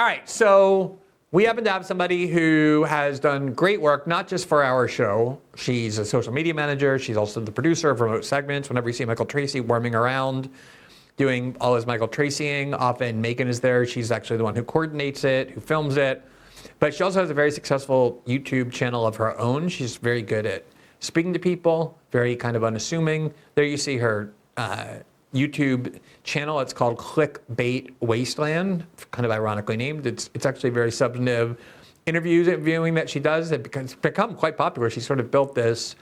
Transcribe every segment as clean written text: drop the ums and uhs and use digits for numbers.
All right, so we happen to have somebody who has done great work, not just for our show. She's a social media manager. She's also the producer of remote segments. Whenever you see Michael Tracy worming around, doing all his Michael Tracying, often Megan is there. She's actually the one who coordinates it, who films it. But she also has a very successful YouTube channel of her own. She's very good at speaking to people, very kind of unassuming. There you see her YouTube channel. It's called Clickbait Wasteland, kind of ironically named. It's actually very substantive interviewing that she does. It's become quite popular. She sort of built this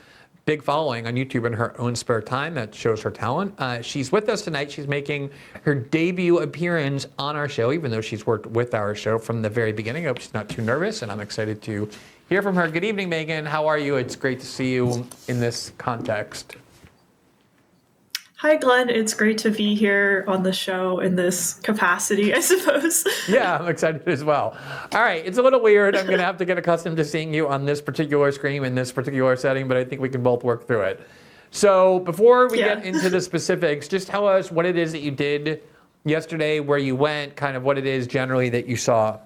big following on YouTube in her own spare time that shows her talent. She's with us tonight. She's making her debut appearance on our show, even though she's worked with our show from the very beginning. I hope she's not too nervous, and I'm excited to hear from her. Good evening, Megan. How are you? It's great to see you in this context. Hi, Glenn. It's great to be here on the show in this capacity, I suppose. Yeah, I'm excited as well. All right, it's a little weird. I'm going to have to get accustomed to seeing you on this particular screen in this particular setting, but I think we can both work through it. So before we get into the specifics, just tell us what it is that you did yesterday, where you went, kind of what it is generally that you saw.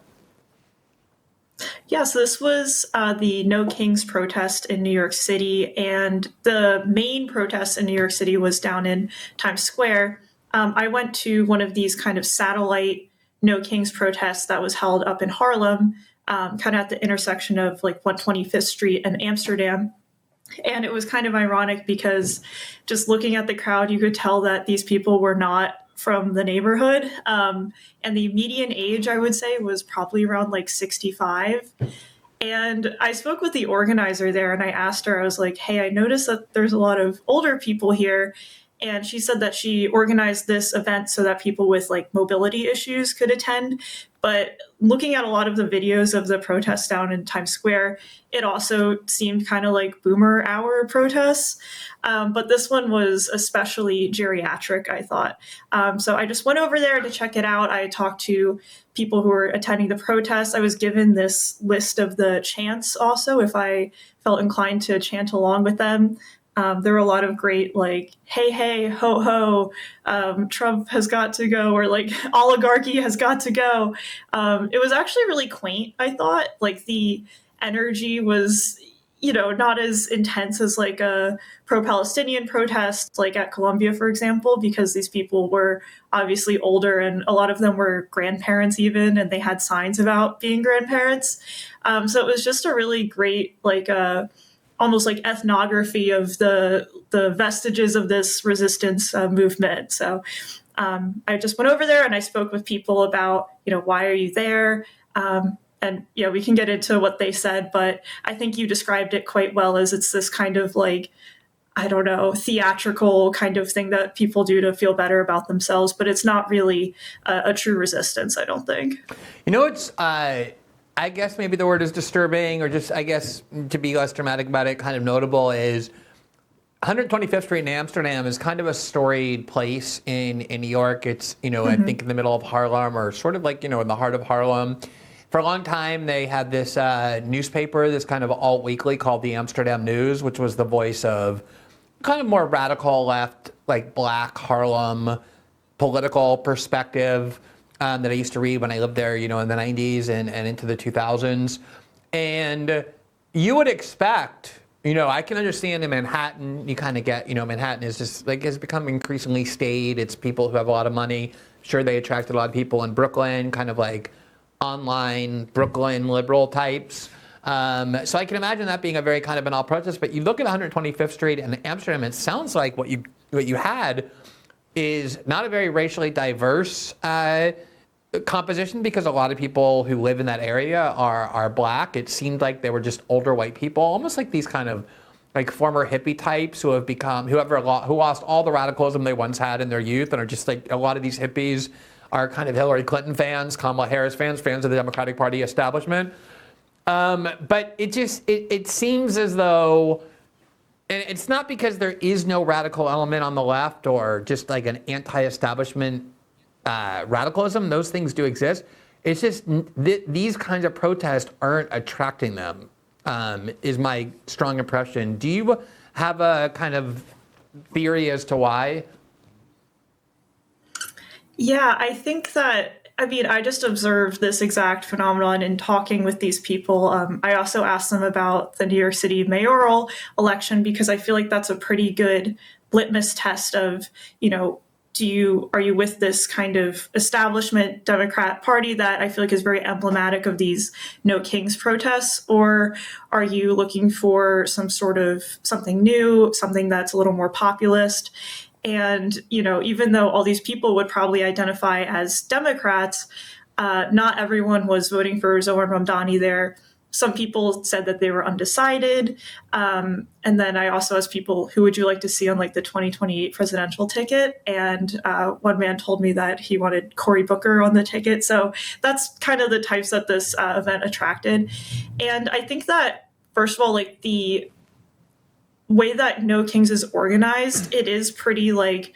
Yeah, so this was the No Kings protest in New York City, and the main protest in New York City was down in Times Square. I went to one of these kind of satellite No Kings protests that was held up in Harlem, kind of at the intersection of like 125th Street and Amsterdam. And it was kind of ironic because just looking at the crowd, you could tell that these people were not from the neighborhood. And the median age, I would say, was probably around like 65. And I spoke with the organizer there and I asked her, I was like, hey, I noticed that there's a lot of older people here. And she said that she organized this event so that people with like mobility issues could attend. But looking at a lot of the videos of the protests down in Times Square, it also seemed kind of like boomer hour protests. But this one was especially geriatric, I thought. So I just went over there to check it out. I talked to people who were attending the protests. I was given this list of the chants also, if I felt inclined to chant along with them. There were a lot of great, like, hey, hey, ho, ho, Trump has got to go, or like oligarchy has got to go. It was actually really quaint, I thought. Like the energy was, not as intense as like a pro-Palestinian protest, like at Columbia, for example, because these people were obviously older and a lot of them were grandparents even, and they had signs about being grandparents. So it was just a really great, like, almost like ethnography of the vestiges of this resistance movement. So I just went over there and I spoke with people about, why are you there? And we can get into what they said, but I think you described it quite well as it's this kind of like, I don't know, theatrical kind of thing that people do to feel better about themselves, but it's not really a true resistance, I don't think. It's I guess maybe the word is disturbing, or just, I guess, to be less dramatic about it, kind of notable is 125th Street in Amsterdam is kind of a storied place in New York. It's, I think in the middle of Harlem, or sort of like, in the heart of Harlem. For a long time, they had this newspaper, this kind of alt-weekly called the Amsterdam News, which was the voice of kind of more radical left, like black Harlem political perspective. That I used to read when I lived there, in the 90s and into the 2000s. And you would expect, I can understand in Manhattan, you kind of get, Manhattan is just like, has become increasingly staid. It's people who have a lot of money. Sure, they attracted a lot of people in Brooklyn, kind of like online Brooklyn liberal types. So I can imagine that being a very kind of banal protest. But you look at 125th Street in Amsterdam, it sounds like what you had is not a very racially diverse composition, because a lot of people who live in that area are black. It seemed like they were just older white people, almost like these kind of like former hippie types who lost all the radicalism they once had in their youth, and are just like, a lot of these hippies are kind of Hillary Clinton fans, Kamala Harris fans of the Democratic Party establishment. But it seems as though, and it's not because there is no radical element on the left or just like an anti-establishment radicalism. Those things do exist. It's just these kinds of protests aren't attracting them, is my strong impression. Do you have a kind of theory as to why? Yeah, I think that I mean, I just observed this exact phenomenon in talking with these people. I also asked them about the New York City mayoral election because I feel like that's a pretty good litmus test of, you know, are you with this kind of establishment Democrat Party that I feel like is very emblematic of these No Kings protests, or are you looking for some sort of something new, something that's a little more populist? And, you know, even though all these people would probably identify as Democrats, not everyone was voting for Zohar Mamdani there. Some people said that they were undecided. And then I also asked people, who would you like to see on like the 2028 presidential ticket? And one man told me that he wanted Cory Booker on the ticket. So that's kind of the types that this event attracted. And I think that, first of all, like the way that No Kings is organized, it is pretty like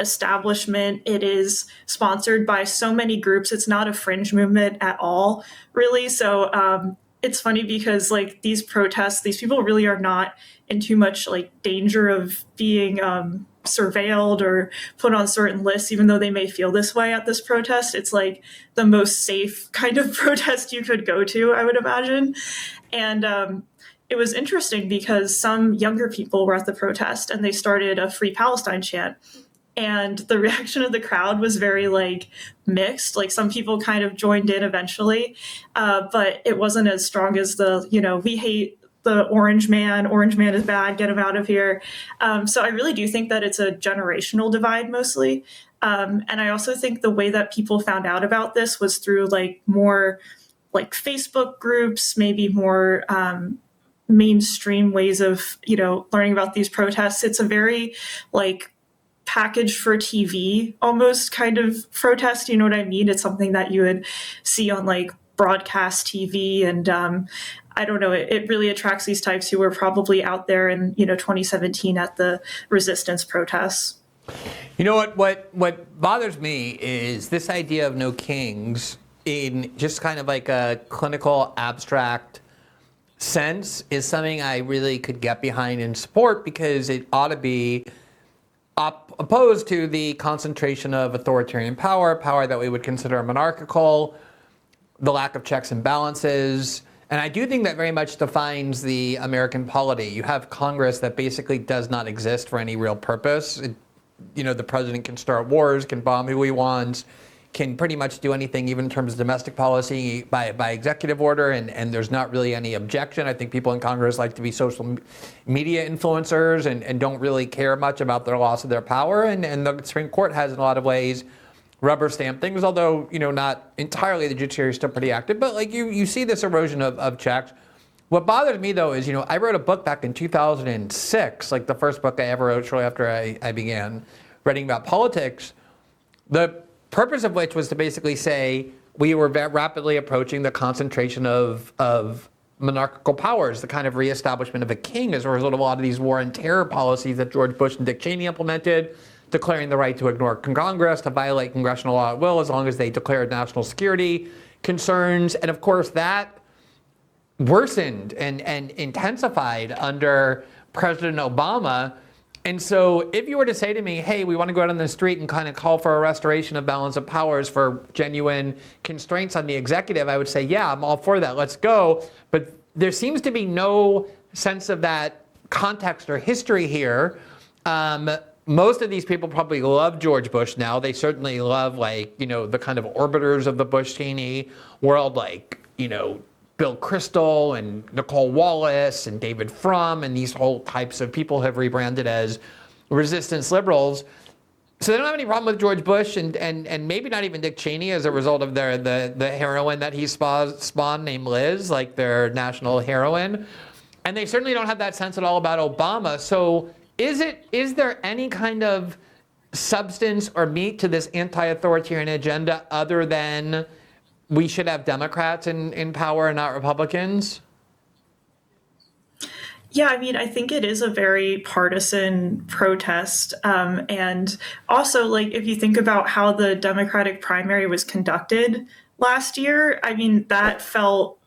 establishment. It is sponsored by so many groups. It's not a fringe movement at all, really. So it's funny because like these protests, these people really are not in too much like danger of being surveilled or put on certain lists, even though they may feel this way at this protest. It's like the most safe kind of protest you could go to, I would imagine. And it was interesting because some younger people were at the protest and they started a Free Palestine chant. And the reaction of the crowd was very like mixed. Like some people kind of joined in eventually, but it wasn't as strong as the, you know, we hate the orange man is bad, get him out of here. So I really do think that it's a generational divide mostly. And I also think the way that people found out about this was through like more like Facebook groups, maybe more mainstream ways of, you know, learning about these protests. It's a very like packaged for TV almost kind of protest. You know what I mean? It's something that you would see on like broadcast TV. And I don't know, it really attracts these types who were probably out there in, you know, 2017 at the resistance protests. You know what bothers me is this idea of No Kings in just kind of like a clinical abstract sense is something I really could get behind and support because it ought to be opposed to the concentration of authoritarian power that we would consider monarchical, the lack of checks and balances. And I do think that very much defines the American polity. You have Congress that basically does not exist for any real purpose. You know, the president can start wars, can bomb who he wants, can pretty much do anything, even in terms of domestic policy, by executive order, and there's not really any objection. I think people in Congress like to be social media influencers and don't really care much about their loss of their power. And the Supreme Court has, in a lot of ways, rubber stamp things, although, you know, not entirely. The judiciary is still pretty active. But like you see this erosion of checks. What bothers me, though, is, you know, I wrote a book back in 2006, like the first book I ever wrote shortly after I began writing about politics. The purpose of which was to basically say we were rapidly approaching the concentration of monarchical powers, the kind of reestablishment of a king as a result of a lot of these war and terror policies that George Bush and Dick Cheney implemented, declaring the right to ignore Congress, to violate congressional law at will as long as they declared national security concerns. And of course, that worsened and intensified under President Obama. And so if you were to say to me, hey, we want to go out on the street and kind of call for a restoration of balance of powers for genuine constraints on the executive, I would say, yeah, I'm all for that. Let's go. But there seems to be no sense of that context or history here. Most of these people probably love George Bush now. They certainly love, like, you know, the kind of orbiters of the Bush-Cheney world, like, you know, Bill Kristol and Nicole Wallace and David Frum and these whole types of people have rebranded as resistance liberals. So they don't have any problem with George Bush and maybe not even Dick Cheney as a result of the heroine that he spawned named Liz, like their national heroine. And they certainly don't have that sense at all about Obama. So is there any kind of substance or meat to this anti-authoritarian agenda other than we should have Democrats in power and not Republicans? Yeah, I mean, I think it is a very partisan protest. And also, like, if you think about how the Democratic primary was conducted last year, I mean, that felt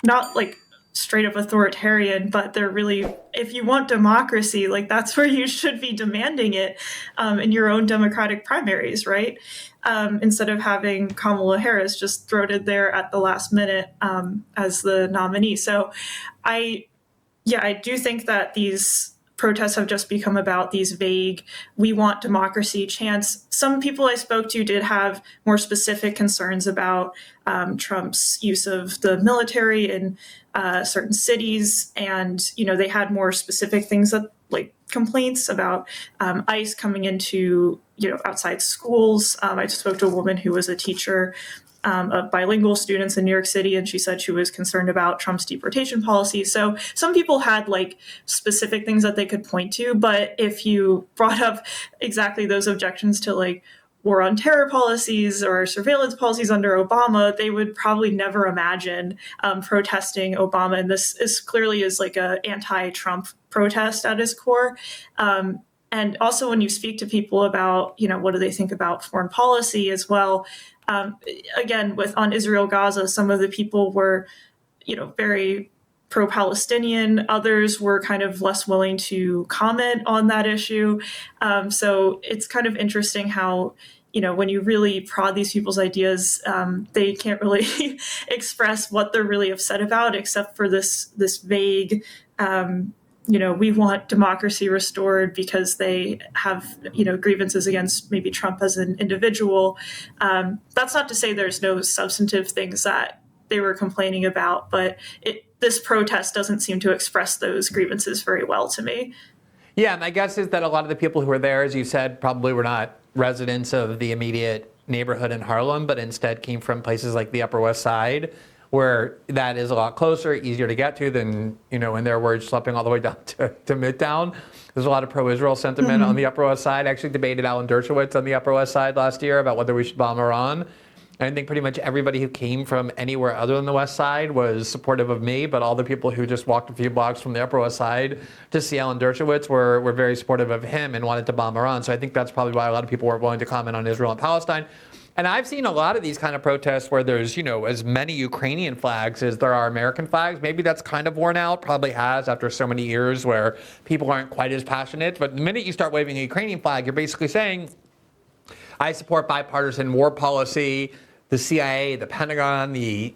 not like straight up authoritarian, but they're really, if you want democracy, like that's where you should be demanding it in your own Democratic primaries, right? Instead of having Kamala Harris just thrown there at the last minute as the nominee. So I do think that these protests have just become about these vague, we want democracy chants. Some people I spoke to did have more specific concerns about Trump's use of the military in certain cities. And, they had more specific things that like complaints about ICE coming into, outside schools. I spoke to a woman who was a teacher of bilingual students in New York City, and she said she was concerned about Trump's deportation policy. So some people had like specific things that they could point to, but if you brought up exactly those objections to like war on terror policies or surveillance policies under Obama, they would probably never imagine protesting Obama. And this is clearly is like a anti-Trump protest at its core. And also when you speak to people about, what do they think about foreign policy as well, again, on Israel Gaza, some of the people were, very pro-Palestinian. Others were kind of less willing to comment on that issue. So it's kind of interesting how, when you really prod these people's ideas, they can't really express what they're really upset about, except for this vague, we want democracy restored because they have, grievances against maybe Trump as an individual. That's not to say there's no substantive things that they were complaining about, but this protest doesn't seem to express those grievances very well to me. Yeah, my guess is that a lot of the people who were there, as you said, probably were not residents of the immediate neighborhood in Harlem, but instead came from places like the Upper West Side, where that is a lot closer, easier to get to than, in their words, schlepping all the way down to Midtown. There's a lot of pro-Israel sentiment on the Upper West Side. I actually debated Alan Dershowitz on the Upper West Side last year about whether we should bomb Iran. I think pretty much everybody who came from anywhere other than the West Side was supportive of me, but all the people who just walked a few blocks from the Upper West Side to see Alan Dershowitz were very supportive of him and wanted to bomb Iran. So I think that's probably why a lot of people weren't willing to comment on Israel and Palestine. And I've seen a lot of these kind of protests where there's, as many Ukrainian flags as there are American flags. Maybe that's kind of worn out, probably has after so many years where people aren't quite as passionate. But the minute you start waving a Ukrainian flag, you're basically saying, I support bipartisan war policy. The CIA, the Pentagon, the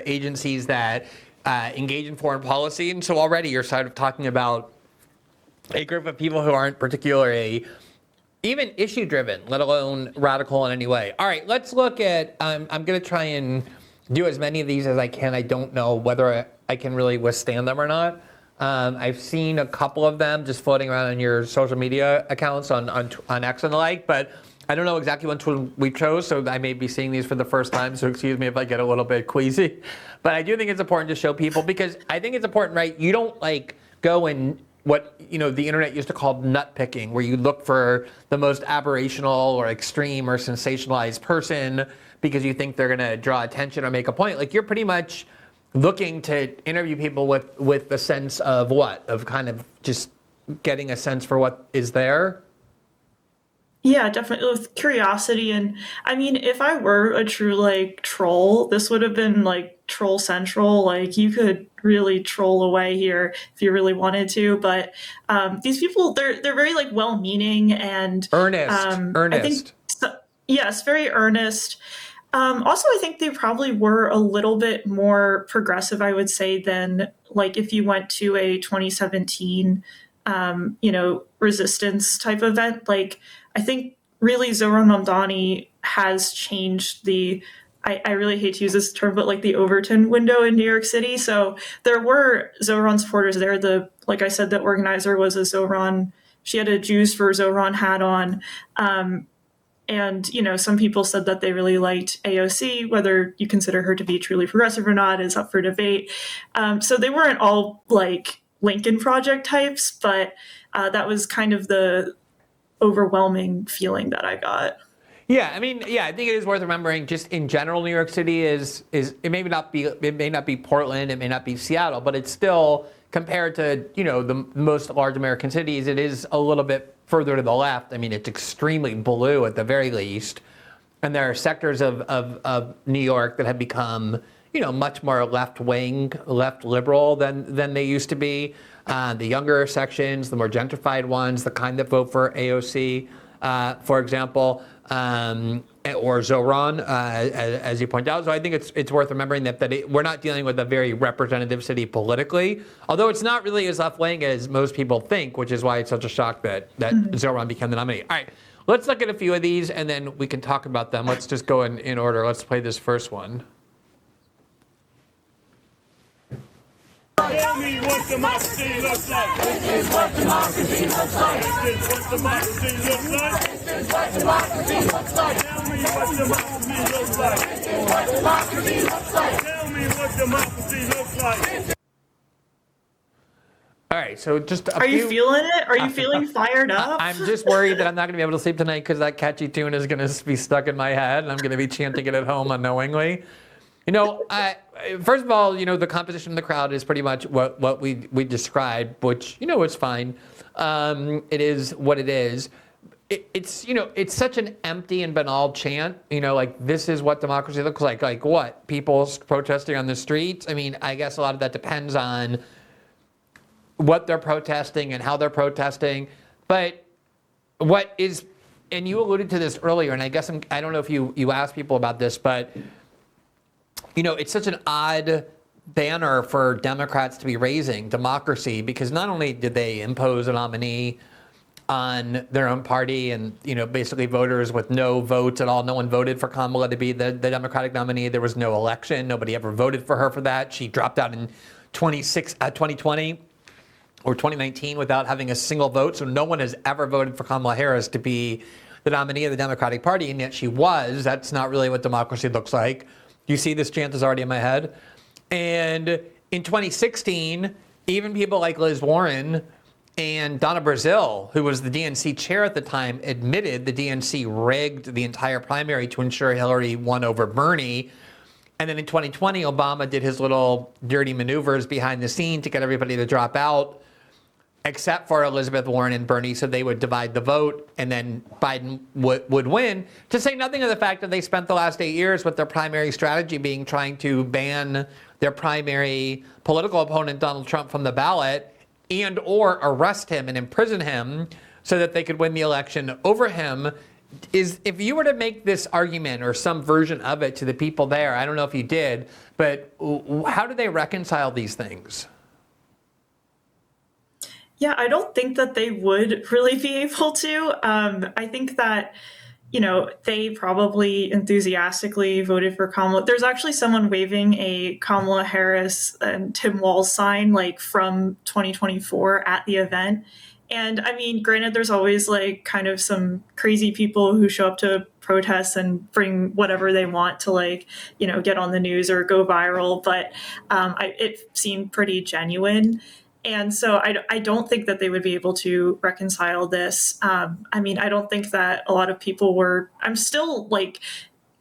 agencies that engage in foreign policy. And so already you're sort of talking about a group of people who aren't particularly even issue driven, let alone radical in any way. All right, let's look at, I'm going to try and do as many of these as I can. I don't know whether I can really withstand them or not. I've seen a couple of them just floating around on your social media accounts on X and the like, but I don't know exactly which one we chose, so I may be seeing these for the first time, so excuse me if I get a little bit queasy. But I do think it's important to show people, because I think it's important, right? You don't like go and what the internet used to call nut picking, where you look for the most aberrational or extreme or sensationalized person because you think they're going to draw attention or make a point. Like, you're pretty much looking to interview people with the sense of what? Of kind of just getting a sense for what is there. Yeah, definitely with curiosity. And I mean, if I were a true like troll, this would have been like troll central. Like, you could really troll away here if you really wanted to. But these people, they're very like well-meaning and earnest. I think, yes, very earnest. Also, I think they probably were a little bit more progressive, I would say, than like if you went to a 2017, resistance type event. Like, I think really Zohran Mamdani has changed I really hate to use this term, but like the Overton window in New York City. So there were Zohran supporters there. Like I said, the organizer was a Zohran. She had a Jews for Zohran hat on. And, some people said that they really liked AOC. Whether you consider her to be truly progressive or not is up for debate. So they weren't all like Lincoln Project types, but that was kind of the overwhelming feeling that I got. Yeah, I think it is worth remembering. Just in general, New York City is it may not be Portland, it may not be Seattle, but it's still, compared to the most large American cities, it is a little bit further to the left. I mean, it's extremely blue at the very least, and there are sectors of New York that have become much more left-wing, left liberal than they used to be. The younger sections, the more gentrified ones, the kind that vote for AOC, for example, or Zoran, as you point out. So I think it's worth remembering that we're not dealing with a very representative city politically, although it's not really as left-wing as most people think, which is why it's such a shock that Zoran became the nominee. All right, let's look at a few of these, and then we can talk about them. Let's just go in order. Let's play this first one. Tell me what democracy looks like. This is what democracy looks like. This is what democracy looks like. This is what democracy looks like. Tell me what democracy looks like. This is what democracy looks like. Tell me what democracy looks like. All right, so just Are you feeling it? Are you feeling fired up? I'm just worried that I'm not going to be able to sleep tonight because that catchy tune is going to be stuck in my head, and I'm going to be chanting it at home unknowingly. First of all, the composition of the crowd is pretty much what we described, which, it's fine. It is what it is. It's such an empty and banal chant, like this is what democracy looks like. Like what? People protesting on the streets? I mean, I guess a lot of that depends on what they're protesting and how they're protesting. But what is, and you alluded to this earlier, and I guess I don't know if you asked people about this, but it's such an odd banner for Democrats to be raising, democracy, because not only did they impose a nominee on their own party and, basically voters with no votes at all. No one voted for Kamala to be the Democratic nominee. There was no election. Nobody ever voted for her for that. She dropped out in 2020 or 2019 without having a single vote. So no one has ever voted for Kamala Harris to be the nominee of the Democratic Party, and yet she was. That's not really what democracy looks like. You see this chant is already in my head. And in 2016, even people like Liz Warren and Donna Brazile, who was the DNC chair at the time, admitted the DNC rigged the entire primary to ensure Hillary won over Bernie. And then in 2020, Obama did his little dirty maneuvers behind the scene to get everybody to drop out, except for Elizabeth Warren and Bernie, so they would divide the vote, and then Biden would win. To say nothing of the fact that they spent the last 8 years with their primary strategy being trying to ban their primary political opponent, Donald Trump, from the ballot and or arrest him and imprison him so that they could win the election over him. If you were to make this argument or some version of it to the people there, I don't know if you did, but how do they reconcile these things? Yeah, I don't think that they would really be able to. I think that, they probably enthusiastically voted for Kamala. There's actually someone waving a Kamala Harris and Tim Walz sign from 2024 at the event. And I mean, granted, there's always kind of some crazy people who show up to protests and bring whatever they want to get on the news or go viral. But it seemed pretty genuine. And so I don't think that they would be able to reconcile this. I mean, I don't think that a lot of people were. I'm still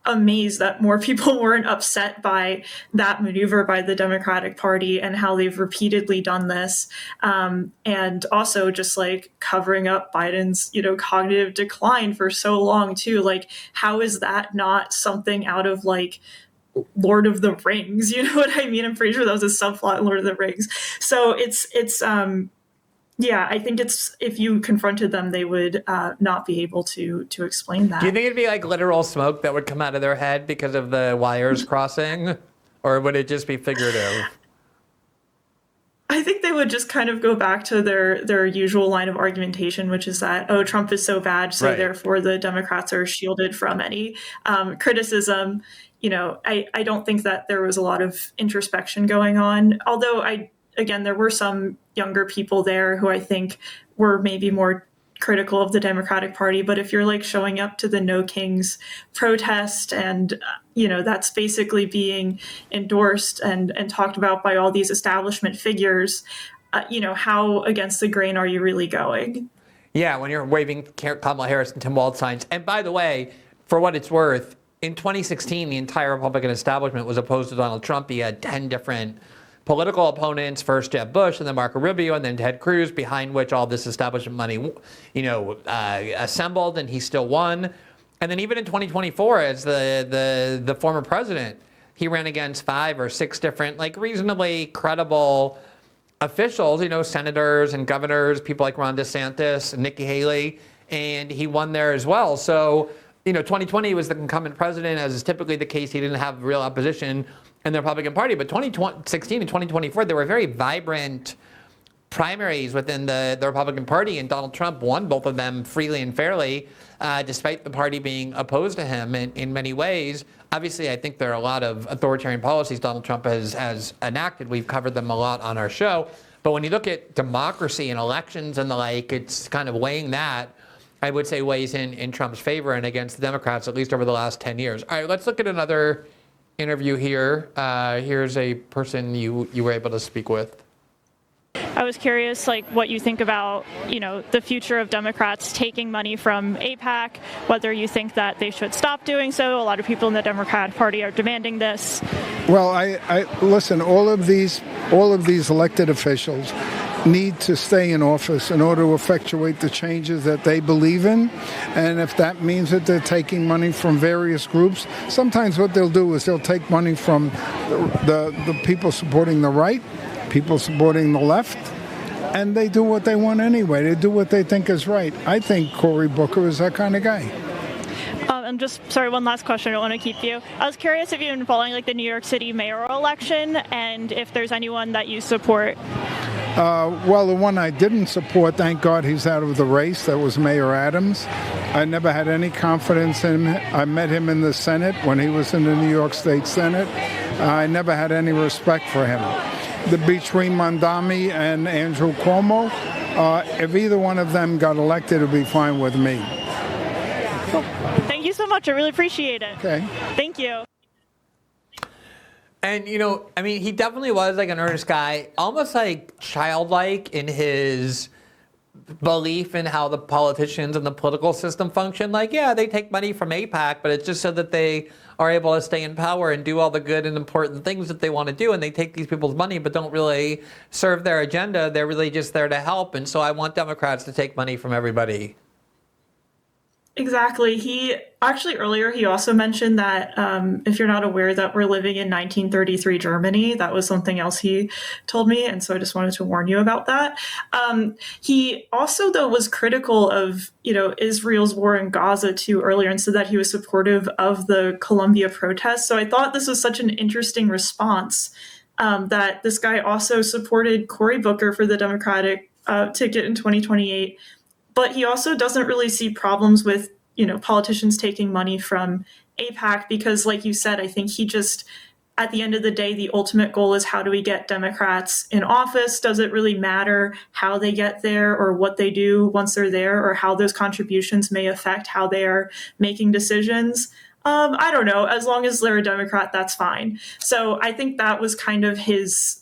amazed that more people weren't upset by that maneuver by the Democratic Party and how they've repeatedly done this. And also just covering up Biden's, cognitive decline for so long too. How is that not something out of Lord of the Rings? You know what I mean? I'm pretty sure that was a subplot in Lord of the Rings. So it's I think if you confronted them, they would not be able to explain that. Do you think it'd be literal smoke that would come out of their head because of the wires crossing, or would it just be figurative? I think they would just kind of go back to their usual line of argumentation, which is that, Trump is so bad, so therefore the Democrats are shielded from any criticism. I don't think that there was a lot of introspection going on, although there were some younger people there who I think were maybe more critical of the Democratic Party. But if you're showing up to the No Kings protest and, that's basically being endorsed and talked about by all these establishment figures, how against the grain are you really going? Yeah, when you're waving Kamala Harris and Tim Walz signs. And by the way, for what it's worth, in 2016, the entire Republican establishment was opposed to Donald Trump. He had 10 different political opponents, first Jeb Bush and then Marco Rubio and then Ted Cruz, behind which all this establishment money, assembled, and he still won. And then even in 2024, as the former president he ran against 5 or 6 different, like, reasonably credible officials, senators and governors, people like Ron DeSantis and Nikki Haley, and he won there as well. So, 2020 was the incumbent president, as is typically the case. He didn't have real opposition in the Republican Party. But 2016 and 2024, there were very vibrant primaries within the Republican Party, and Donald Trump won both of them freely and fairly, despite the party being opposed to him in many ways. Obviously, I think there are a lot of authoritarian policies Donald Trump has enacted. We've covered them a lot on our show. But when you look at democracy and elections and the like, it's kind of weighing that, I would say, weighs in Trump's favor and against the Democrats, at least over the last 10 years. All right, let's look at another interview here. Here's a person you were able to speak with. I was curious, what you think about, the future of Democrats taking money from AIPAC, whether you think that they should stop doing so. A lot of people in the Democrat Party are demanding this. Well, I listen, all of these elected officials need to stay in office in order to effectuate the changes that they believe in. And if that means that they're taking money from various groups, sometimes what they'll do is they'll take money from the people supporting the right, people supporting the left, and they do what they want anyway. They do what they think is right. I think Cory Booker is that kind of guy. And just, sorry, one last question. I don't want to keep you. I was curious if you've been following the New York City mayoral election and if there's anyone that you support. Well, the one I didn't support, thank God he's out of the race. That was Mayor Adams. I never had any confidence in him. I met him in the Senate when he was in the New York State Senate. I never had any respect for him. Between Mondami and Andrew Cuomo, if either one of them got elected, it would be fine with me. Cool. Thank you so much. I really appreciate it. Okay. Thank you. And, he definitely was an earnest guy, almost childlike in his belief in how the politicians and the political system function. They take money from AIPAC, but it's just so that they are able to stay in power and do all the good and important things that they want to do. And they take these people's money, but don't really serve their agenda. They're really just there to help. And so I want Democrats to take money from everybody. Exactly. Earlier, he also mentioned that if you're not aware that we're living in 1933 Germany, that was something else he told me. And so I just wanted to warn you about that. He also, though, was critical of, Israel's war in Gaza too earlier, and said that he was supportive of the Columbia protests. So I thought this was such an interesting response that this guy also supported Cory Booker for the Democratic ticket in 2028. But he also doesn't really see problems with, politicians taking money from AIPAC because, like you said, I think he just, at the end of the day, the ultimate goal is how do we get Democrats in office? Does it really matter how they get there or what they do once they're there or how those contributions may affect how they are making decisions? I don't know. As long as they're a Democrat, that's fine. So I think that was kind of his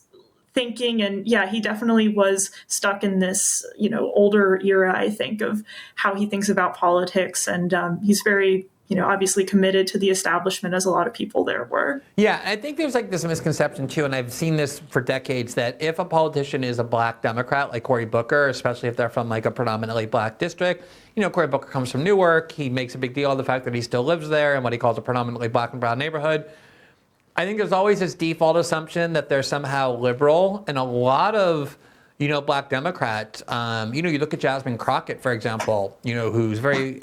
thinking. And yeah, he definitely was stuck in this, older era, I think, of how he thinks about politics. And he's very, obviously committed to the establishment, as a lot of people there were. Yeah, I think there's this misconception too, and I've seen this for decades, that if a politician is a black Democrat like Cory Booker, especially if they're from a predominantly black district, Cory Booker comes from Newark, he makes a big deal of the fact that he still lives there in what he calls a predominantly black and brown neighborhood. I think there's always this default assumption that they're somehow liberal, and a lot of, black Democrats, you look at Jasmine Crockett, for example, who's very,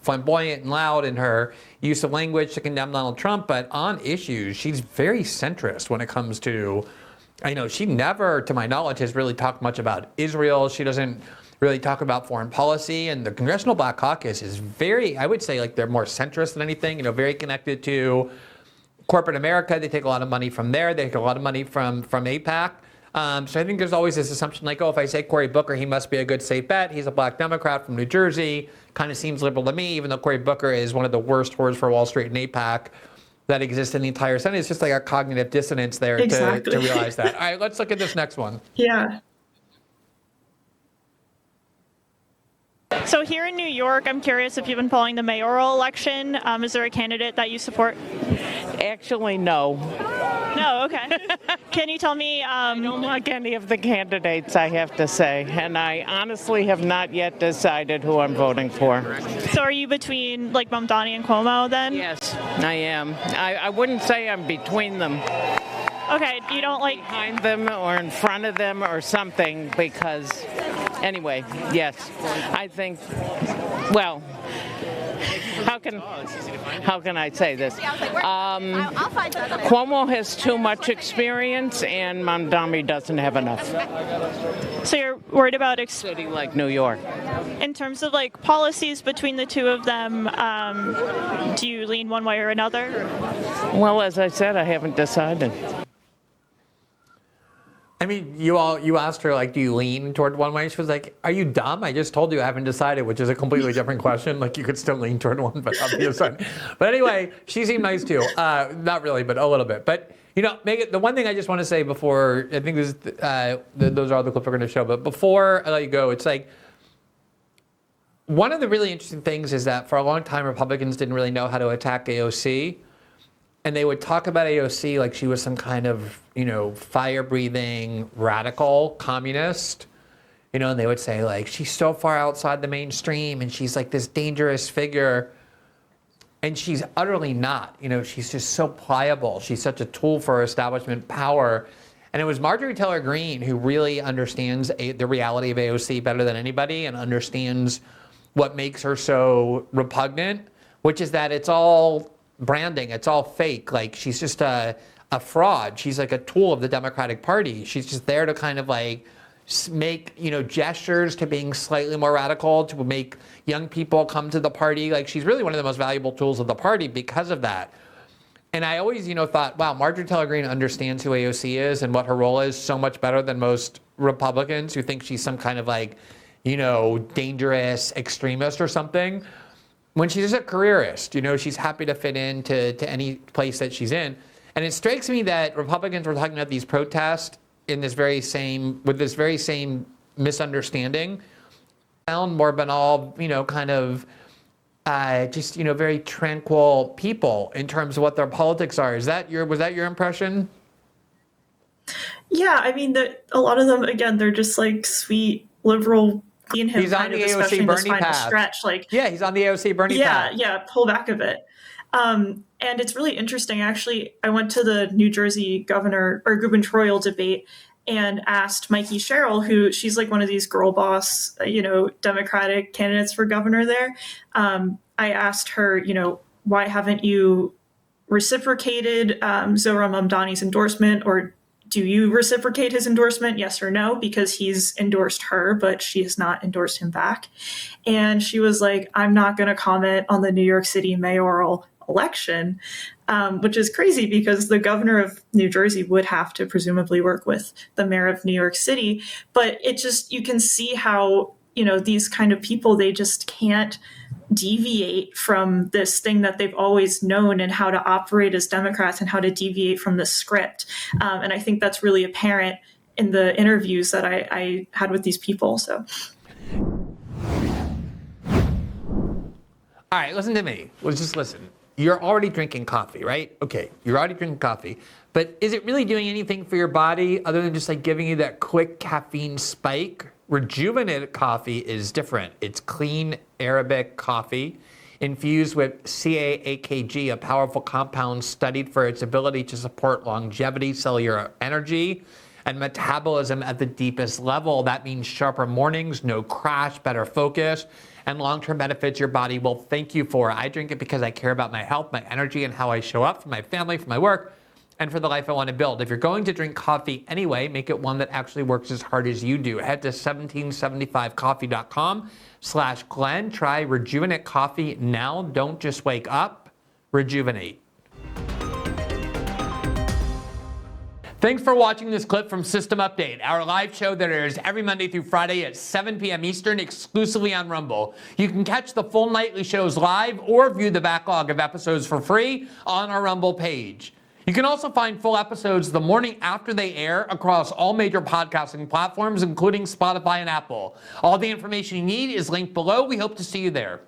flamboyant and loud in her use of language to condemn Donald Trump, but on issues, she's very centrist when it comes to, she never, to my knowledge, has really talked much about Israel. She doesn't really talk about foreign policy, and the Congressional Black Caucus is very, I would say, they're more centrist than anything, very connected to corporate America. They take a lot of money from there. They take a lot of money from AIPAC. So I think there's always this assumption if I say Cory Booker, he must be a good safe bet. He's a black Democrat from New Jersey. Kind of seems liberal to me, even though Cory Booker is one of the worst whores for Wall Street and AIPAC that exists in the entire Senate. It's just a cognitive dissonance there to realize that. All right, let's look at this next one. Yeah. So here in New York, I'm curious if you've been following the mayoral election. Is there a candidate that you support? Actually, no. No, okay. Can you tell me? I don't like any of the candidates, I have to say, and I honestly have not yet decided who I'm voting for. So are you between like Mamdani and Cuomo then? Yes, I am. I wouldn't say I'm between them. Okay, you don't like. Behind them or in front of them or something, because anyway, yes, I think, well, how can I say this? Cuomo has too much experience and Mamdani doesn't have enough. So you're worried about City like New York. in terms of like policies between the two of them. Do you lean one way or another? Well, as I said, I haven't decided. I mean, you asked her, like, do you lean toward one way? She was like, are you dumb? I just told you I haven't decided, which is a completely different question. Like, you could still lean toward one, but not be a son. But anyway, she seemed nice too. Not really, but a little bit. But, you know, Megan, the one thing I just want to say before, I think this is, those are all the clips we're going to show, but before I let you go, it's like, one of the really interesting things is that for a long time, Republicans didn't really know how to attack AOC. And they would talk about AOC like she was some kind of, you know, fire-breathing radical communist, you know, and they would say like, she's so far outside the mainstream and she's like this dangerous figure. And she's utterly not, you know, she's just so pliable. She's such a tool for establishment power. And it was Marjorie Taylor Greene who really understands the reality of AOC better than anybody and understands what makes her so repugnant, which is that it's all branding, it's all fake. Like, she's just a fraud. She's like a tool of the Democratic Party. She's just there to kind of like make, you know, gestures to being slightly more radical, to make young people come to the party. Like, she's really one of the most valuable tools of the party because of that. And I always, you know, thought, wow, Marjorie Taylor Greene understands who AOC is and what her role is so much better than most Republicans who think she's some kind of like, you know, dangerous extremist or something. When she's just a careerist, you know, she's happy to fit into any place that she's in. And it strikes me that Republicans were talking about these protests with this very same misunderstanding. Sound more banal, you know, kind of just, you know, very tranquil people in terms of what their politics are. Was that your impression? Yeah, I mean, a lot of them, again, they're just like sweet liberal. Him He's on the AOC Bernie path. Stretch, like, yeah, he's on the AOC Bernie path. Yeah, pull back a bit. And it's really interesting. Actually, I went to the New Jersey governor or gubernatorial debate and asked Mikey Sherrill, who she's like one of these girl boss, you know, Democratic candidates for governor there. I asked her, you know, why haven't you reciprocated Zohran Mamdani's endorsement, or do you reciprocate his endorsement? Yes or no? Because he's endorsed her, but she has not endorsed him back. And she was like, I'm not going to comment on the New York City mayoral election, which is crazy because the governor of New Jersey would have to presumably work with the mayor of New York City. But it just, you can see how, you know, these kind of people, they just can't deviate from this thing that they've always known and how to operate as Democrats and how to deviate from the script. And I think that's really apparent in the interviews that I had with these people. So. All right, listen to me. Let's just listen. You're already drinking coffee, right? Okay, you're already drinking coffee. But is it really doing anything for your body other than just like giving you that quick caffeine spike? Rejuvenated coffee is different. It's clean Arabic coffee infused with CAAKG, a powerful compound studied for its ability to support longevity, cellular energy, and metabolism at the deepest level. That means sharper mornings, no crash, better focus, and long-term benefits your body will thank you for. I drink it because I care about my health, my energy, and how I show up for my family, for my work, and for the life I want to build. If you're going to drink coffee anyway, make it one that actually works as hard as you do. Head to 1775coffee.com/Glenn. Try Rejuvenate Coffee now. Don't just wake up, rejuvenate. Thanks for watching this clip from System Update, our live show that airs every Monday through Friday at 7 p.m. Eastern, exclusively on Rumble. You can catch the full nightly shows live or view the backlog of episodes for free on our Rumble page. You can also find full episodes the morning after they air across all major podcasting platforms, including Spotify and Apple. All the information you need is linked below. We hope to see you there.